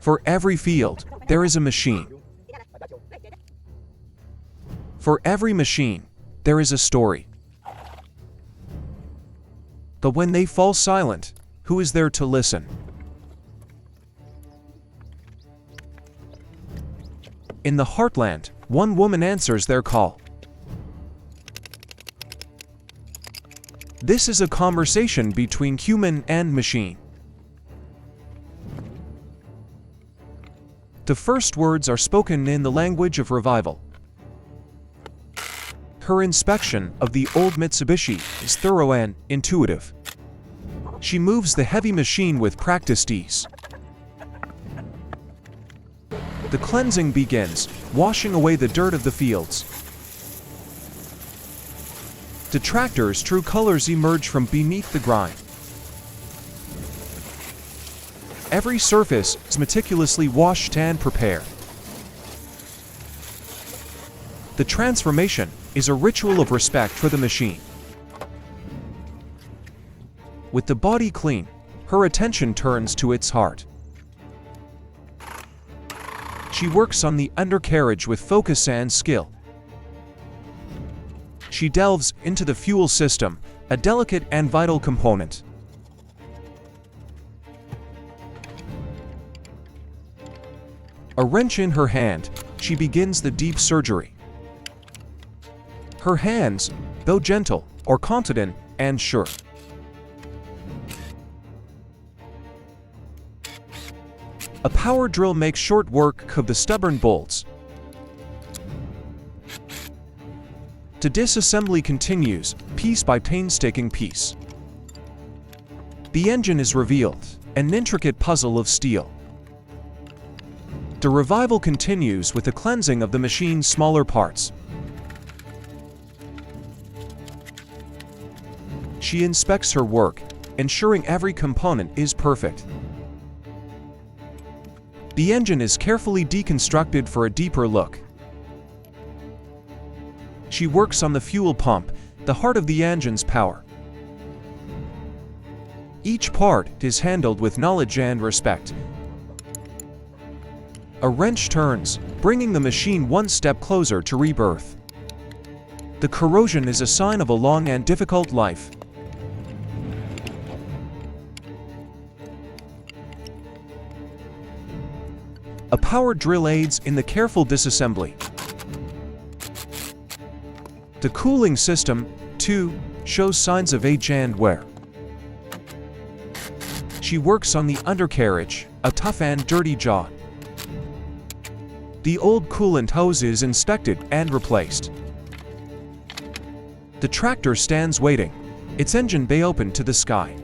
For every field, there is a machine. For every machine, there is a story. But when they fall silent, who is there to listen? In the heartland, one woman answers their call. This is a conversation between human and machine. The first words are spoken in the language of revival. Her inspection of the old Mitsubishi is thorough and intuitive. She moves the heavy machine with practiced ease. The cleansing begins, washing away the dirt of the fields. The tractor's true colors emerge from beneath the grime. Every surface is meticulously washed and prepared. The transformation is a ritual of respect for the machine. With the body clean, her attention turns to its heart. She works on the undercarriage with focus and skill. She delves into the fuel system, a delicate and vital component. A wrench in her hand, she begins the deep surgery. Her hands, though gentle, are confident and sure. A power drill makes short work of the stubborn bolts. The disassembly continues, piece by painstaking piece. The engine is revealed, an intricate puzzle of steel. The revival continues with the cleansing of the machine's smaller parts. She inspects her work, ensuring every component is perfect. The engine is carefully deconstructed for a deeper look. She works on the fuel pump, the heart of the engine's power. Each part is handled with knowledge and respect. A wrench turns, bringing the machine one step closer to rebirth. The corrosion is a sign of a long and difficult life. A power drill aids in the careful disassembly. The cooling system, too, shows signs of age and wear. She works on the undercarriage, a tough and dirty job. The old coolant hose is inspected and replaced. The tractor stands waiting, its engine bay open to the sky.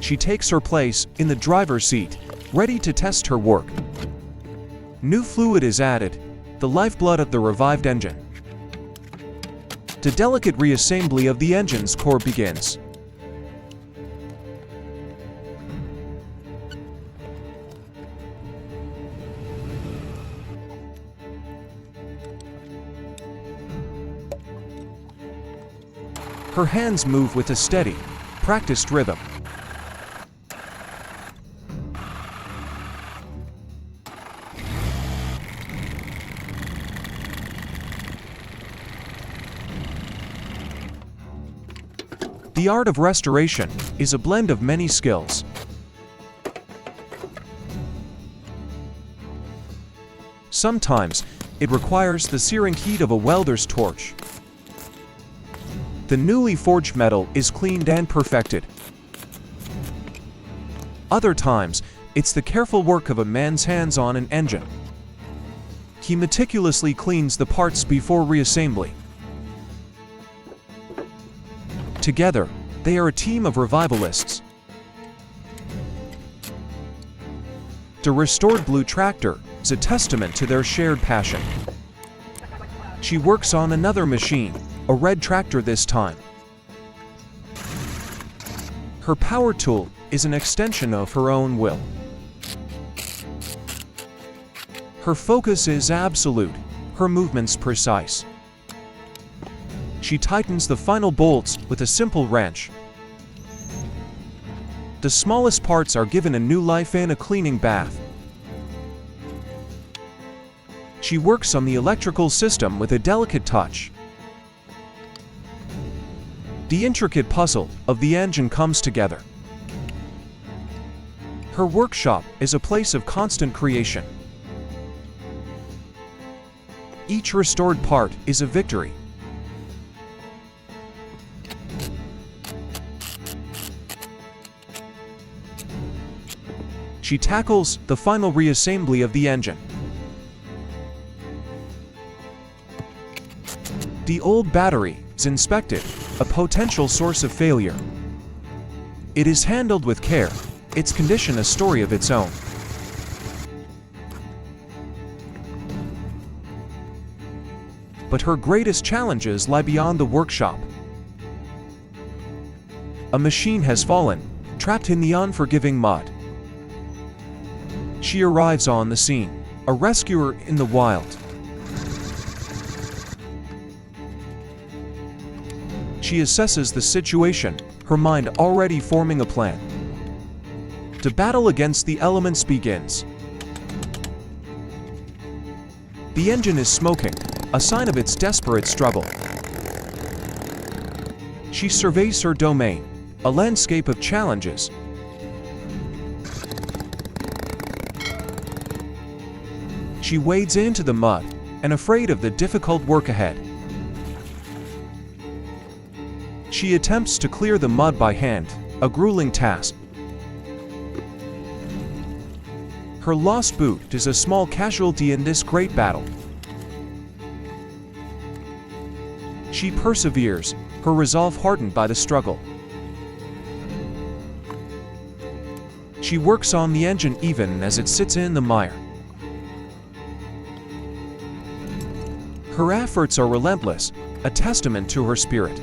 She takes her place in the driver's seat, ready to test her work. New fluid is added, the lifeblood of the revived engine. The delicate reassembly of the engine's core begins. Her hands move with a steady, practiced rhythm. The art of restoration is a blend of many skills. Sometimes, it requires the searing heat of a welder's torch. The newly forged metal is cleaned and perfected. Other times, it's the careful work of a man's hands on an engine. He meticulously cleans the parts before reassembly. Together, they are a team of revivalists. The restored blue tractor is a testament to their shared passion. She works on another machine, a red tractor this time. Her power tool is an extension of her own will. Her focus is absolute, her movements precise. She tightens the final bolts with a simple wrench. The smallest parts are given a new life and a cleaning bath. She works on the electrical system with a delicate touch. The intricate puzzle of the engine comes together. Her workshop is a place of constant creation. Each restored part is a victory. She tackles the final reassembly of the engine. The old battery is inspected, a potential source of failure. It is handled with care, its condition a story of its own. But her greatest challenges lie beyond the workshop. A machine has fallen, trapped in the unforgiving mud. She arrives on the scene, a rescuer in the wild. She assesses the situation, her mind already forming a plan. The battle against the elements begins. The engine is smoking, a sign of its desperate struggle. She surveys her domain, a landscape of challenges. She wades into the mud, and afraid of the difficult work ahead. She attempts to clear the mud by hand, a grueling task. Her lost boot is a small casualty in this great battle. She perseveres, her resolve hardened by the struggle. She works on the engine even as it sits in the mire. Her efforts are relentless, a testament to her spirit.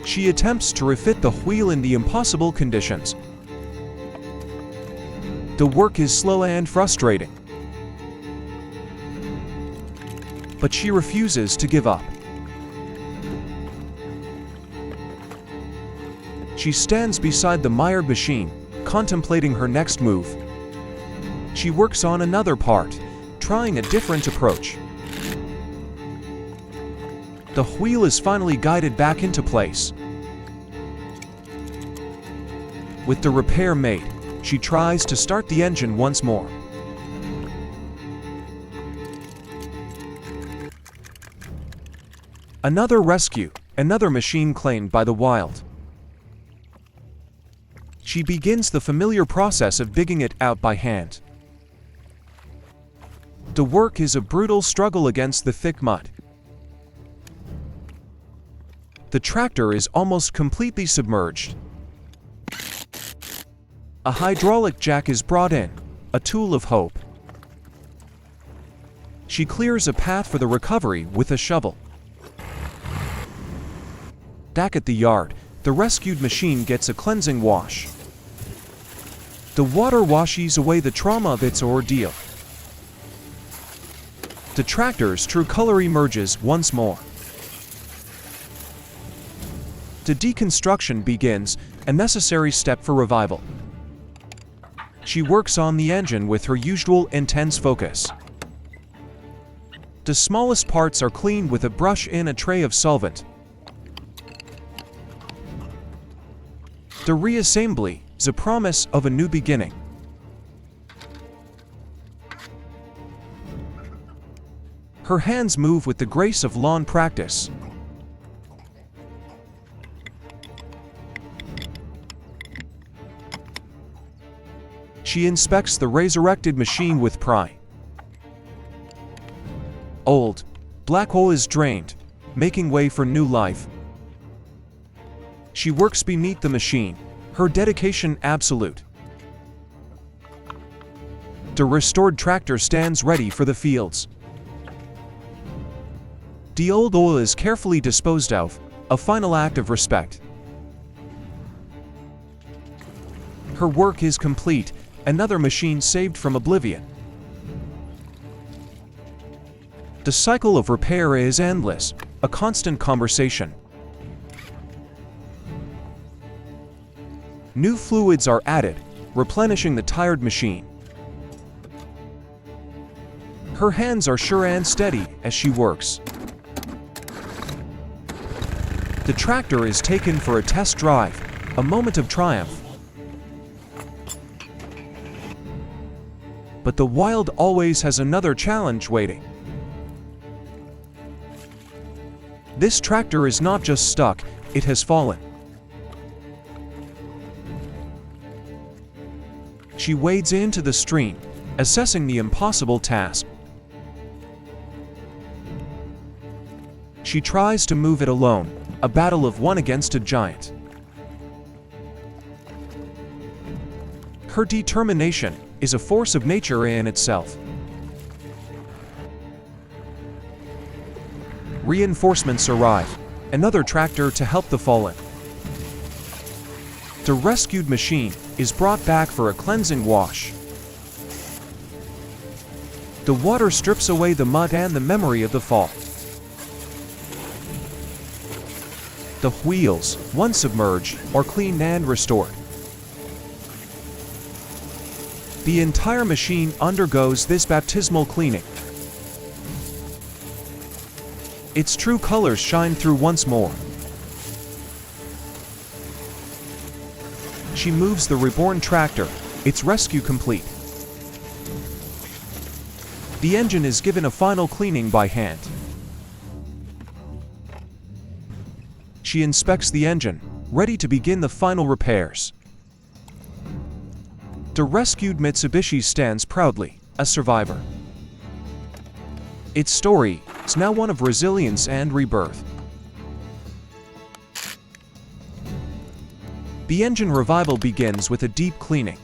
She attempts to refit the wheel in the impossible conditions. The work is slow and frustrating. But she refuses to give up. She stands beside the mired machine, contemplating her next move. She works on another part, trying a different approach. The wheel is finally guided back into place. With the repair made, she tries to start the engine once more. Another rescue, another machine claimed by the wild. She begins the familiar process of digging it out by hand. The work is a brutal struggle against the thick mud. The tractor is almost completely submerged. A hydraulic jack is brought in, a tool of hope. She clears a path for the recovery with a shovel. Back at the yard, the rescued machine gets a cleansing wash. The water washes away the trauma of its ordeal. The tractor's true color emerges once more. The deconstruction begins, a necessary step for revival. She works on the engine with her usual intense focus. The smallest parts are cleaned with a brush in a tray of solvent. The reassembly is a promise of a new beginning. Her hands move with the grace of lawn practice. She inspects the resurrected machine with pride. Old, black hole is drained, making way for new life. She works beneath the machine, her dedication absolute. The restored tractor stands ready for the fields. The old oil is carefully disposed of, a final act of respect. Her work is complete, another machine saved from oblivion. The cycle of repair is endless, a constant conversation. New fluids are added, replenishing the tired machine. Her hands are sure and steady as she works. The tractor is taken for a test drive, a moment of triumph. But the wild always has another challenge waiting. This tractor is not just stuck, it has fallen. She wades into the stream, assessing the impossible task. She tries to move it alone, a battle of one against a giant. Her determination is a force of nature in itself. Reinforcements arrive, another tractor to help the fallen. The rescued machine is brought back for a cleansing wash. The water strips away the mud and the memory of the fall. The wheels, once submerged, are cleaned and restored. The entire machine undergoes this baptismal cleaning. Its true colors shine through once more. She moves the reborn tractor, its rescue complete. The engine is given a final cleaning by hand. She inspects the engine, ready to begin the final repairs. The rescued Mitsubishi stands proudly, a survivor. Its story is now one of resilience and rebirth. The engine revival begins with a deep cleaning.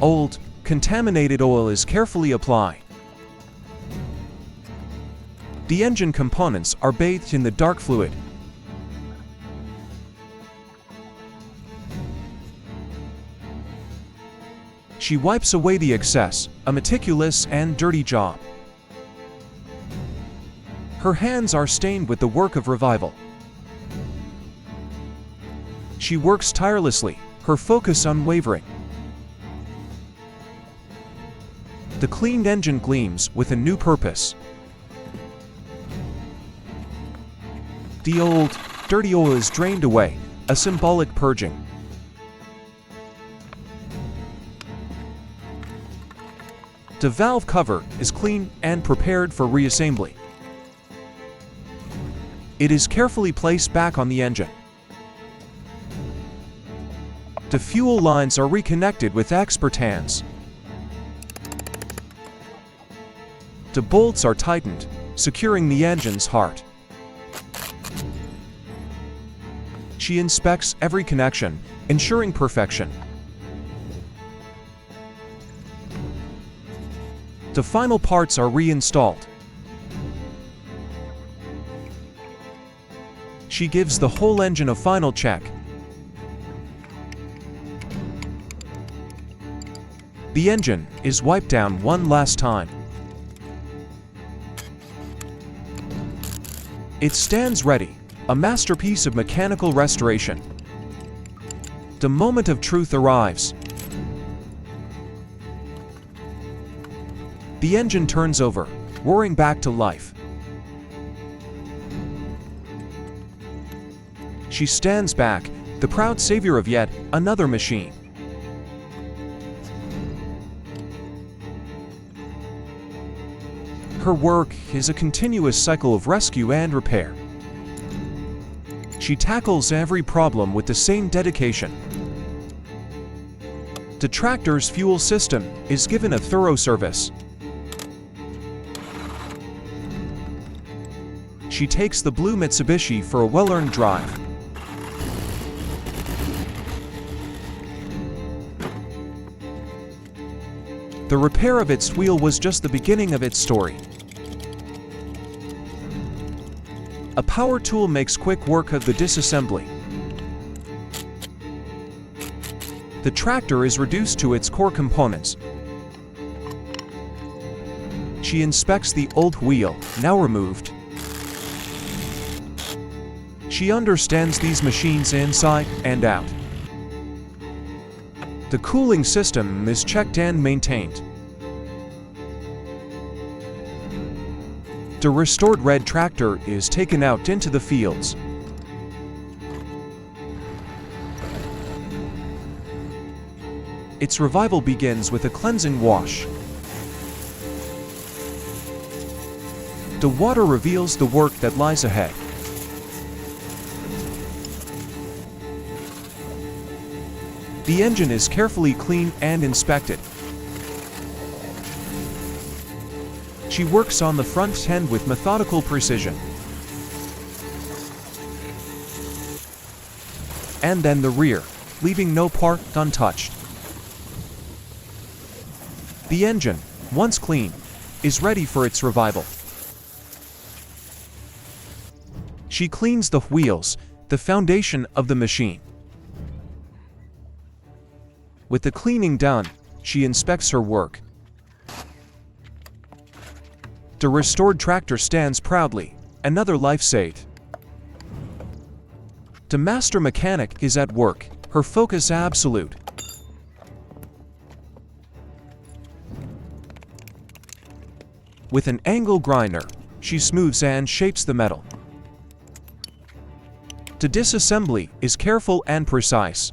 Old, contaminated oil is carefully applied. The engine components are bathed in the dark fluid. She wipes away the excess, a meticulous and dirty job. Her hands are stained with the work of revival. She works tirelessly, her focus unwavering. The cleaned engine gleams with a new purpose. The old, dirty oil is drained away, a symbolic purging. The valve cover is clean and prepared for reassembly. It is carefully placed back on the engine. The fuel lines are reconnected with expert hands. The bolts are tightened, securing the engine's heart. She inspects every connection, ensuring perfection. The final parts are reinstalled. She gives the whole engine a final check. The engine is wiped down one last time. It stands ready, a masterpiece of mechanical restoration. The moment of truth arrives. The engine turns over, roaring back to life. She stands back, the proud savior of yet another machine. Her work is a continuous cycle of rescue and repair. She tackles every problem with the same dedication. The tractor's fuel system is given a thorough service. She takes the blue Mitsubishi for a well-earned drive. The repair of its wheel was just the beginning of its story. A power tool makes quick work of the disassembly. The tractor is reduced to its core components. She inspects the old wheel, now removed. She She understands these machines inside and out. The cooling system is checked and maintained. The restored red tractor is taken out into the fields. Its revival begins with a cleansing wash. The water reveals the work that lies ahead. The engine is carefully cleaned and inspected. She works on the front end with methodical precision. And then the rear, leaving no part untouched. The engine, once clean, is ready for its revival. She cleans the wheels, the foundation of the machine. With the cleaning done, she inspects her work. The restored tractor stands proudly, another life saved. The master mechanic is at work, her focus absolute. With an angle grinder, she smooths and shapes the metal. The disassembly is careful and precise.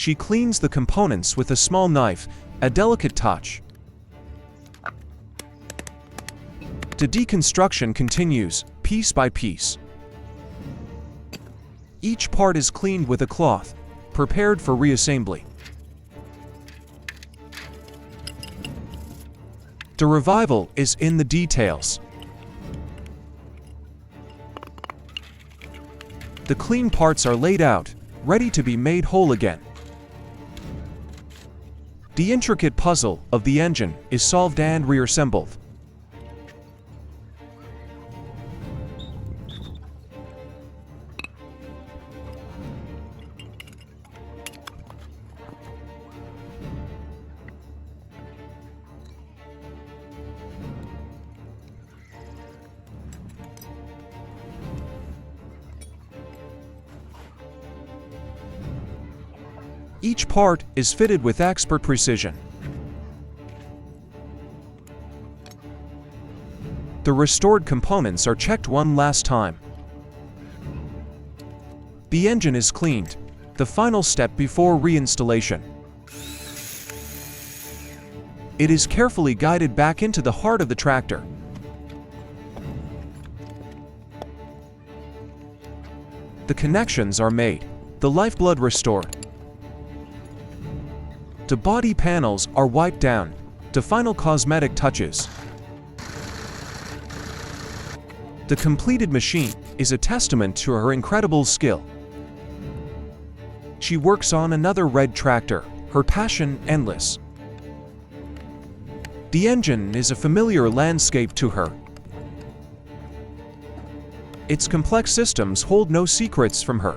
She cleans the components with a small knife, a delicate touch. The deconstruction continues, piece by piece. Each part is cleaned with a cloth, prepared for reassembly. The revival is in the details. The clean parts are laid out, ready to be made whole again. The intricate puzzle of the engine is solved and reassembled. Each part is fitted with expert precision. The restored components are checked one last time. The engine is cleaned, the final step before reinstallation. It is carefully guided back into the heart of the tractor. The connections are made, the lifeblood restored. The body panels are wiped down, the final cosmetic touches. The completed machine is a testament to her incredible skill. She works on another red tractor, her passion endless. The engine is a familiar landscape to her. Its complex systems hold no secrets from her.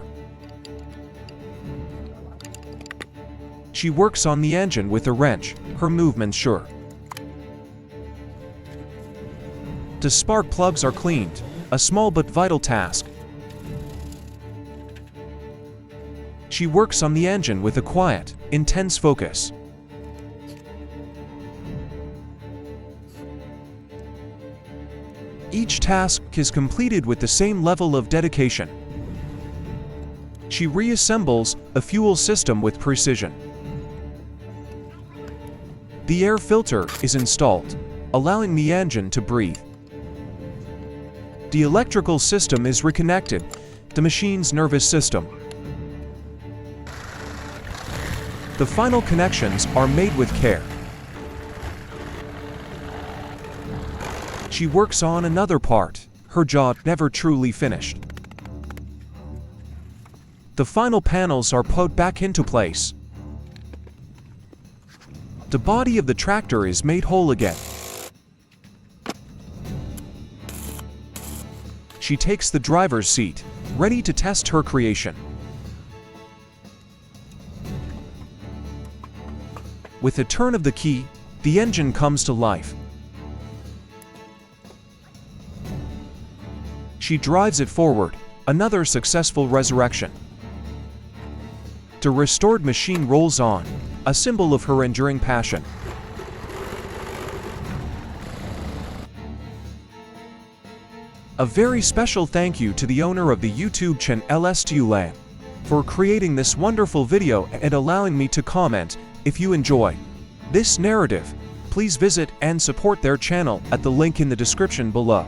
She works on the engine with a wrench, her movement sure. The spark plugs are cleaned, a small but vital task. She works on the engine with a quiet, intense focus. Each task is completed with the same level of dedication. She reassembles a fuel system with precision. The air filter is installed, allowing the engine to breathe. The electrical system is reconnected, the machine's nervous system. The final connections are made with care. She works on another part, her job never truly finished. The final panels are put back into place. The body of the tractor is made whole again. She takes the driver's seat, ready to test her creation. With a turn of the key, the engine comes to life. She drives it forward, another successful resurrection. The restored machine rolls on, a symbol of her enduring passion. A very special thank you to the owner of the YouTube channel LSTULAM for creating this wonderful video and allowing me to comment. If you enjoy this narrative, please visit and support their channel at the link in the description below.